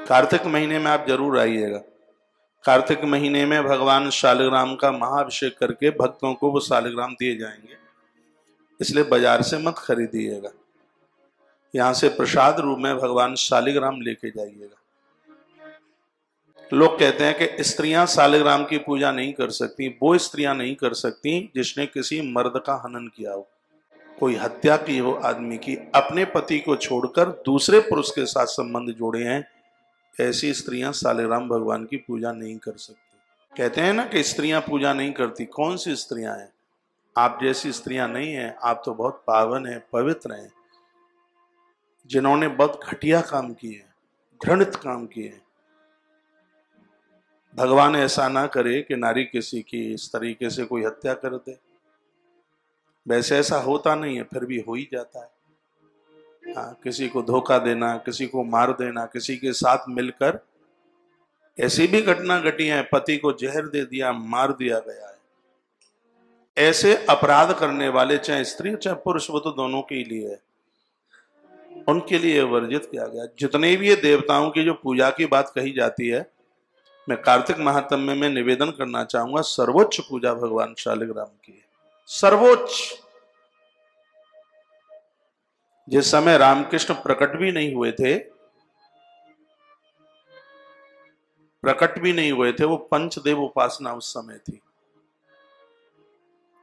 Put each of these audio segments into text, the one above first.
कार्तिक महीने में आप जरूर आइएगा। कार्तिक महीने में भगवान शालिग्राम का महाअभिषेक करके भक्तों को वो शालिग्राम दिए जाएंगे, इसलिए बाजार से मत खरीदिएगा, यहां से प्रसाद रूप में भगवान शालिग्राम लेके जाइएगा। लोग कहते हैं कि स्त्रियां शालिग्राम की पूजा नहीं कर सकती। वो स्त्रियां नहीं कर सकती जिसने किसी मर्द का हनन किया हो, कोई हत्या की हो आदमी की, अपने पति को छोड़कर दूसरे पुरुष के साथ संबंध जोड़े हैं, ऐसी स्त्रियां शालिग्राम भगवान की पूजा नहीं कर सकती। कहते हैं ना कि स्त्रियां पूजा नहीं करती, कौन सी स्त्रियां हैं? आप जैसी स्त्रियां नहीं हैं, आप तो बहुत पावन हैं, पवित्र हैं, जिन्होंने बहुत घटिया काम किए, घृणित काम किए। भगवान ऐसा ना करे कि नारी किसी की इस तरीके से कोई हत्या कर दे। वैसे ऐसा होता नहीं है, फिर भी हो ही जाता है। हाँ, किसी को धोखा देना, किसी को मार देना, किसी के साथ मिलकर ऐसी भी घटना घटी है, पति को जहर दे दिया, मार दिया गया है। ऐसे अपराध करने वाले चाहे स्त्री चाहे पुरुष, वो तो दोनों के लिए है, उनके लिए वर्जित किया गया। जितने भी ये देवताओं की जो पूजा की बात कही जाती है, मैं कार्तिक महात्म्य में निवेदन करना चाहूंगा, सर्वोच्च पूजा भगवान शालिग्राम की है, सर्वोच्च। जिस समय रामकृष्ण प्रकट भी नहीं हुए थे, वो पंचदेव उपासना उस समय थी।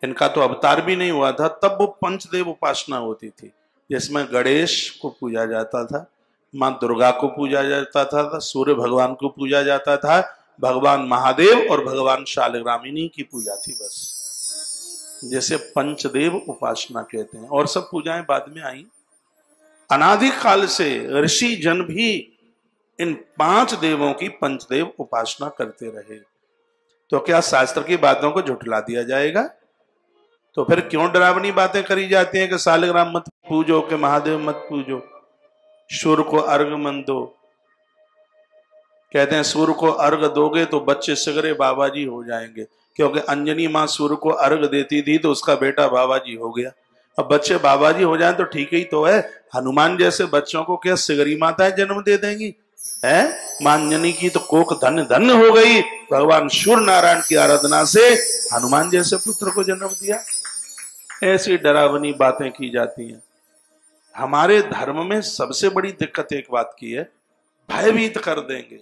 इनका तो अवतार भी नहीं हुआ था, तब वो पंचदेव उपासना होती थी, जिसमें गणेश को पूजा जाता था, मां दुर्गा को पूजा जाता था, सूर्य भगवान को पूजा जाता था, भगवान महादेव और भगवान शालिग्रामिनी की पूजा थी बस, जैसे पंचदेव उपासना कहते हैं। और सब पूजाएं बाद में आई। अनादि काल से ऋषि जन भी इन 5 देवों की पंचदेव उपासना करते रहे। तो क्या शास्त्र की बातों को झुठला दिया जाएगा? तो फिर क्यों डरावनी बातें करी जाती हैं कि शालिग्राम मत पूजो, कि महादेव मत पूजो, सूर्य को अर्घ मत दो। कहते हैं सूर्य को अर्घ दोगे तो बच्चे सगरे बाबा जी हो जाएंगे, क्योंकि अंजनी माँ सूर्य को अर्घ देती थी तो उसका बेटा बाबा जी हो गया। अब बच्चे बाबा जी हो जाए तो ठीक ही तो है। हनुमान जैसे बच्चों को क्या सिगरी माताएं जन्म दे देंगी? है मां अंजनी की तो कोख धन्य धन्य हो गई, भगवान सूर्य नारायण की आराधना से हनुमान जैसे पुत्र को जन्म दिया। ऐसी डरावनी बातें की जाती हैं। हमारे धर्म में सबसे बड़ी दिक्कत एक बात की है, भयभीत कर देंगे।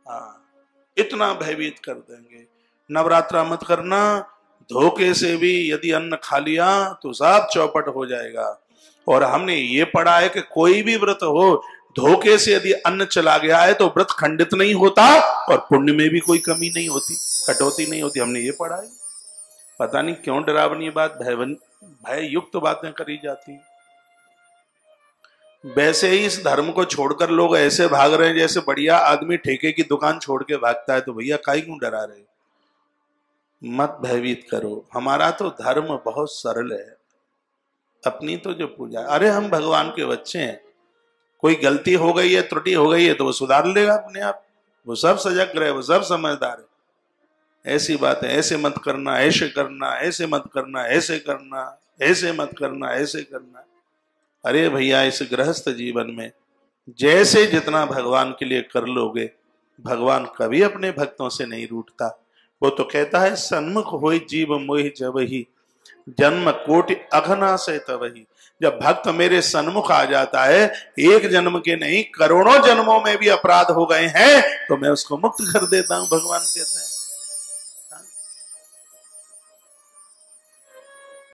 हाँ, इतना भयभीत कर देंगे, नवरात्रा मत करना, धोखे से भी यदि अन्न खा लिया तो सब चौपट हो जाएगा। और हमने ये पढ़ा है कि कोई भी व्रत हो, धोखे से यदि अन्न चला गया है तो व्रत खंडित नहीं होता और पुण्य में भी कोई कमी नहीं होती, कटौती नहीं होती। हमने ये पढ़ा है। पता नहीं क्यों डरावनी बात, भय युक्त बातें करी जाती। वैसे ही इस धर्म को छोड़कर लोग ऐसे भाग रहे हैं जैसे बढ़िया आदमी ठेके की दुकान छोड़ के भागता है। तो भैया काहे क्यों डरा रहे? मत भयभीत करो। हमारा तो धर्म बहुत सरल है। अपनी तो जो पूजा, अरे हम भगवान के बच्चे हैं, कोई गलती हो गई है, त्रुटि हो गई है तो वो सुधार लेगा अपने आप। वो सब सजग रहे, वो सब समझदार है। ऐसी बात है, ऐसे मत करना, ऐसे करना, ऐसे मत करना, ऐसे करना, ऐसे मत करना, ऐसे करना। अरे भैया, इस गृहस्थ जीवन में जैसे जितना भगवान के लिए कर लोगे, भगवान कभी अपने भक्तों से नहीं रूठता। वो तो कहता है, सन्मुख होई जीव मोहि जबहि, जन्म कोटि अघना से तबहि। जब भक्त मेरे सन्मुख आ जाता है, एक जन्म के नहीं करोड़ों जन्मों में भी अपराध हो गए हैं तो मैं उसको मुक्त कर देता हूं, भगवान कहते हैं।